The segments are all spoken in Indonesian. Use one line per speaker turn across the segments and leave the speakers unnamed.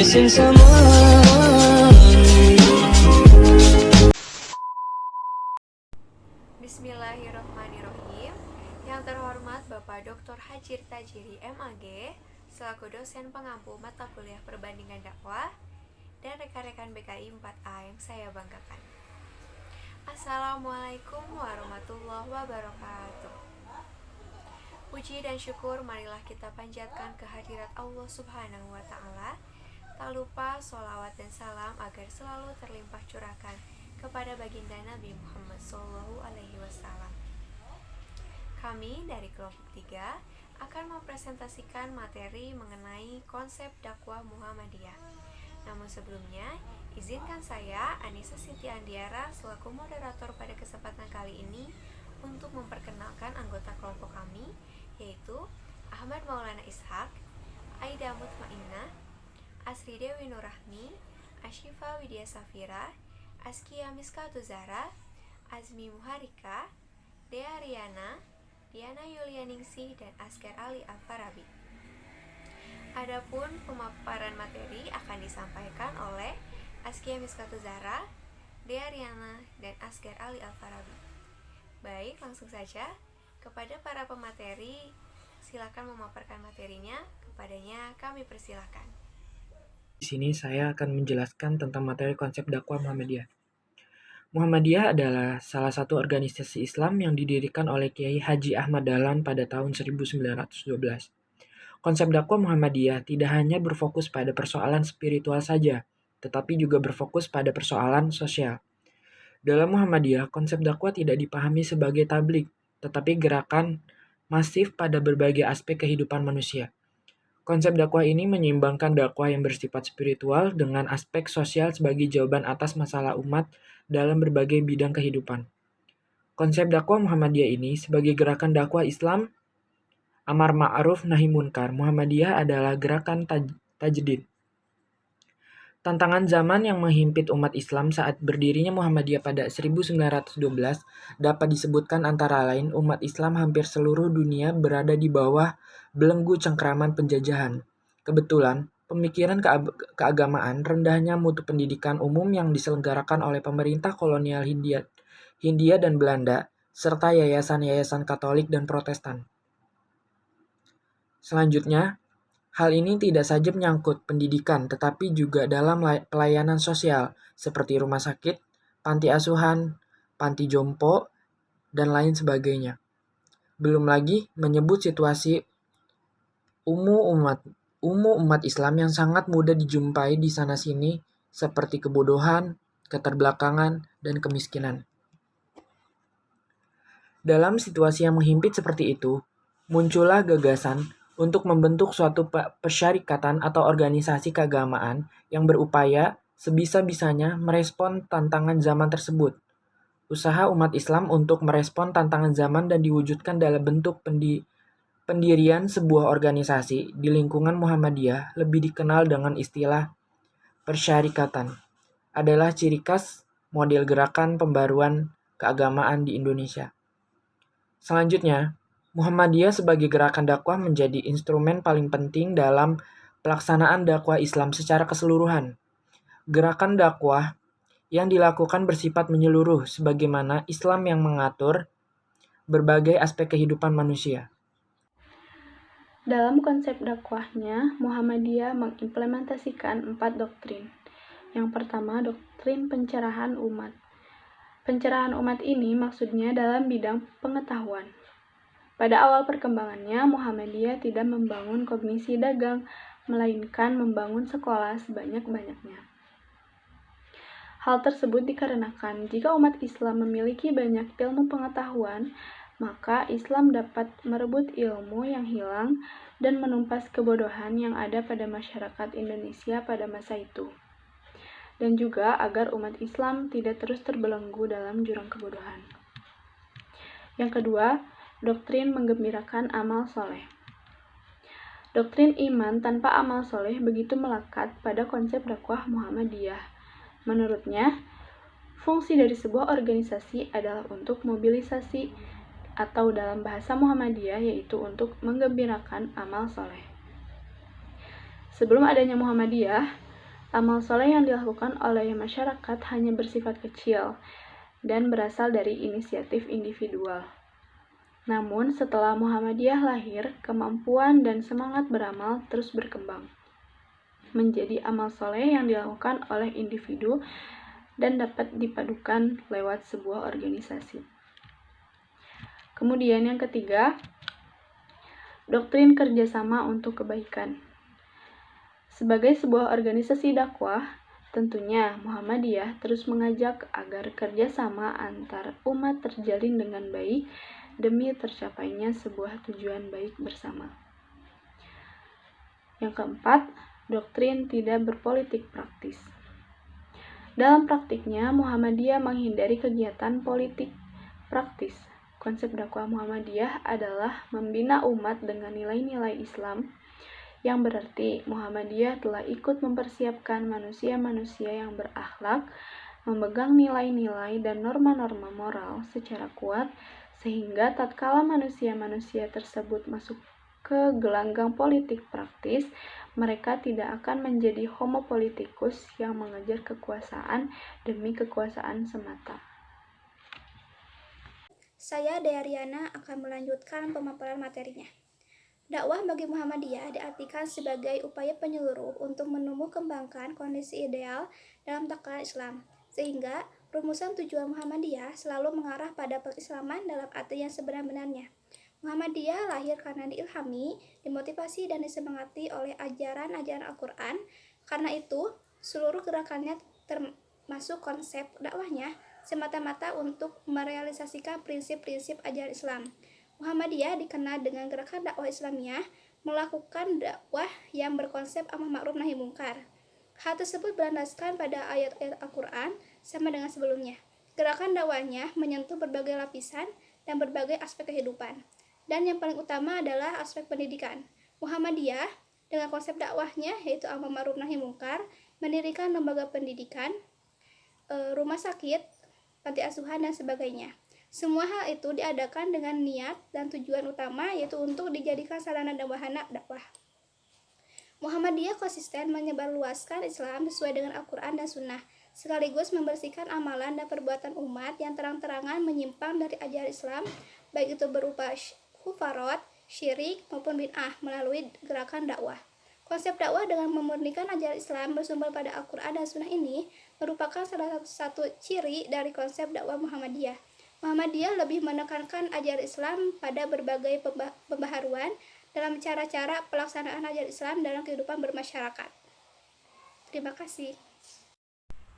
missing someone.
Bismillahirrahmanirrahim. Yang terhormat Bapak Dr. Hajir Tajiri MAG selaku dosen pengampu mata kuliah perbandingan dakwah dan rekan-rekan BKI 4A yang saya banggakan. Assalamualaikum warahmatullahi wabarakatuh. Puji dan syukur marilah kita panjatkan kehadirat Allah Subhanahu wa Ta'ala. Tak lupa sholawat dan salam agar selalu terlimpah curahkan kepada baginda Nabi Muhammad SAW. Kami dari kelompok 3 akan mempresentasikan materi mengenai konsep dakwah Muhammadiyah. Namun sebelumnya, izinkan saya, Anissa Siti Andiara, selaku moderator pada kesempatan kali ini untuk memperkenalkan anggota kelompok kami, yaitu Ahmad Maulana Ishak, Aida Mutmainnah, Asri Dewi Nurrahmi, Ashifa Widya Safira, Askia Miskatu Zahra, Azmi Muharika, Dea Riana, Diana Yulianingsih, dan Asker Ali Al-Farabi. Adapun pemaparan materi akan disampaikan oleh Askia Miskatu Zahra, Dea Riana, dan Asker Ali Al-Farabi. Baik, langsung saja kepada para pemateri, silakan memaparkan materinya. Kepadanya kami persilakan.
Di sini saya akan menjelaskan tentang materi konsep dakwah Muhammadiyah. Muhammadiyah adalah salah satu organisasi Islam yang didirikan oleh Kiai Haji Ahmad Dahlan pada tahun 1912. Konsep dakwah Muhammadiyah tidak hanya berfokus pada persoalan spiritual saja, tetapi juga berfokus pada persoalan sosial. Dalam Muhammadiyah, konsep dakwah tidak dipahami sebagai tabligh, tetapi gerakan masif pada berbagai aspek kehidupan manusia. Konsep dakwah ini menyeimbangkan dakwah yang bersifat spiritual dengan aspek sosial sebagai jawaban atas masalah umat dalam berbagai bidang kehidupan. Konsep dakwah Muhammadiyah ini sebagai gerakan dakwah Islam, amar ma'ruf nahi munkar. Muhammadiyah adalah gerakan tajdid. Tantangan zaman yang menghimpit umat Islam saat berdirinya Muhammadiyah pada 1912 dapat disebutkan antara lain umat Islam hampir seluruh dunia berada di bawah belenggu cengkraman penjajahan. Kebetulan, pemikiran keagamaan, rendahnya mutu pendidikan umum yang diselenggarakan oleh pemerintah kolonial Hindia dan Belanda, serta yayasan-yayasan Katolik dan Protestan. Selanjutnya, hal ini tidak saja menyangkut pendidikan, tetapi juga dalam pelayanan sosial, seperti rumah sakit, panti asuhan, panti jompo, dan lain sebagainya. Belum lagi menyebut situasi umat Islam yang sangat mudah dijumpai di sana-sini, seperti kebodohan, keterbelakangan, dan kemiskinan. Dalam situasi yang menghimpit seperti itu, muncullah gagasan untuk membentuk suatu persyarikatan atau organisasi keagamaan yang berupaya sebisa-bisanya merespon tantangan zaman tersebut. Usaha umat Islam untuk merespon tantangan zaman dan diwujudkan dalam bentuk pendirian sebuah organisasi di lingkungan Muhammadiyah, lebih dikenal dengan istilah persyarikatan, adalah ciri khas model gerakan pembaruan keagamaan di Indonesia. Selanjutnya, Muhammadiyah sebagai gerakan dakwah menjadi instrumen paling penting dalam pelaksanaan dakwah Islam secara keseluruhan. Gerakan dakwah yang dilakukan bersifat menyeluruh sebagaimana Islam yang mengatur berbagai aspek kehidupan manusia.
Dalam konsep dakwahnya, Muhammadiyah mengimplementasikan 4 doktrin. Yang pertama, doktrin pencerahan umat. Pencerahan umat ini maksudnya dalam bidang pengetahuan. Pada awal perkembangannya, Muhammadiyah tidak membangun kognisi dagang, melainkan membangun sekolah sebanyak-banyaknya. Hal tersebut dikarenakan jika umat Islam memiliki banyak ilmu pengetahuan, maka Islam dapat merebut ilmu yang hilang dan menumpas kebodohan yang ada pada masyarakat Indonesia pada masa itu. Dan juga agar umat Islam tidak terus terbelenggu dalam jurang kebodohan. Yang kedua, doktrin menggembirakan amal soleh. Doktrin iman tanpa amal soleh begitu melekat pada konsep dakwah Muhammadiyah. Menurutnya, fungsi dari sebuah organisasi adalah untuk mobilisasi atau dalam bahasa Muhammadiyah yaitu untuk menggembirakan amal soleh. Sebelum adanya Muhammadiyah, Amal soleh yang dilakukan oleh masyarakat hanya bersifat kecil dan berasal dari inisiatif individual. Namun, setelah Muhammadiyah lahir, kemampuan dan semangat beramal terus berkembang menjadi amal soleh yang dilakukan oleh individu dan dapat dipadukan lewat sebuah organisasi. Kemudian yang ketiga, doktrin kerjasama untuk kebaikan. Sebagai sebuah organisasi dakwah, tentunya Muhammadiyah terus mengajak agar kerjasama antar umat terjalin dengan baik demi tercapainya sebuah tujuan baik bersama. Yang keempat, doktrin tidak berpolitik praktis. Dalam praktiknya, Muhammadiyah menghindari kegiatan politik praktis. Konsep dakwah Muhammadiyah adalah membina umat dengan nilai-nilai Islam, yang berarti Muhammadiyah telah ikut mempersiapkan manusia-manusia yang berakhlak, memegang nilai-nilai dan norma-norma moral secara kuat, sehingga tatkala manusia-manusia tersebut masuk ke gelanggang politik praktis, mereka tidak akan menjadi homo politikus yang mengejar kekuasaan demi kekuasaan semata.
Saya, Dayariana, akan melanjutkan pemaparan materinya. Dakwah bagi Muhammadiyah diartikan sebagai upaya penyeluruh untuk menumbuh kembangkan kondisi ideal dalam takaran Islam, sehingga rumusan tujuan Muhammadiyah selalu mengarah pada perislaman dalam arti yang sebenar-benarnya. Muhammadiyah lahir karena diilhami, dimotivasi, dan disemangati oleh ajaran-ajaran Al-Quran. Karena itu, seluruh gerakannya termasuk konsep dakwahnya semata-mata untuk merealisasikan prinsip-prinsip ajaran Islam. Muhammadiyah dikenal dengan gerakan dakwah Islamiyah, melakukan dakwah yang berkonsep amar ma'ruf nahi mungkar. Hal tersebut berlandaskan pada ayat-ayat Al-Quran sama dengan sebelumnya. Gerakan dakwahnya menyentuh berbagai lapisan dan berbagai aspek kehidupan. Dan yang paling utama adalah aspek pendidikan. Muhammadiyah dengan konsep dakwahnya yaitu amar ma'ruf nahi mungkar, mendirikan lembaga pendidikan, rumah sakit, panti asuhan, dan sebagainya. Semua hal itu diadakan dengan niat dan tujuan utama yaitu untuk dijadikan sarana dan wahana dakwah. Muhammadiyah konsisten menyebarluaskan Islam sesuai dengan Al-Quran dan Sunnah, sekaligus membersihkan amalan dan perbuatan umat yang terang-terangan menyimpang dari ajaran Islam, baik itu berupa kufarat, syirik, maupun bid'ah melalui gerakan dakwah. Konsep dakwah dengan memurnikan ajaran Islam bersumber pada Al-Quran dan Sunnah ini merupakan salah satu ciri dari konsep dakwah Muhammadiyah. Muhammadiyah lebih menekankan ajaran Islam pada berbagai pembaharuan dalam cara-cara pelaksanaan ajaran Islam dalam kehidupan bermasyarakat. Terima kasih.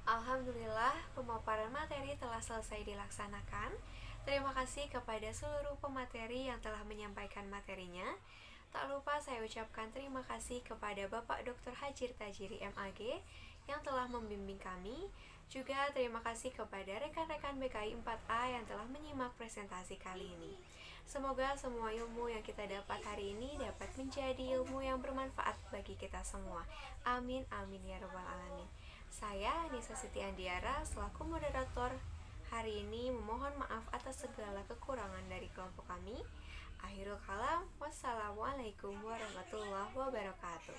Alhamdulillah, pemaparan materi telah selesai dilaksanakan. Terima kasih kepada seluruh pemateri yang telah menyampaikan materinya. Tak lupa saya ucapkan terima kasih kepada Bapak Dr. Hajir Tajiri MAG yang telah membimbing kami. Juga terima kasih kepada rekan-rekan BKI 4A yang telah menyimak presentasi kali ini. Semoga semua ilmu yang kita dapat hari ini dapat menjadi ilmu yang bermanfaat bagi kita semua. Amin, amin ya rabbal alamin. Saya Nisa Siti Andiara selaku moderator hari ini memohon maaf atas segala kekurangan dari kelompok kami. Akhirul kalam, wassalamualaikum warahmatullahi wabarakatuh.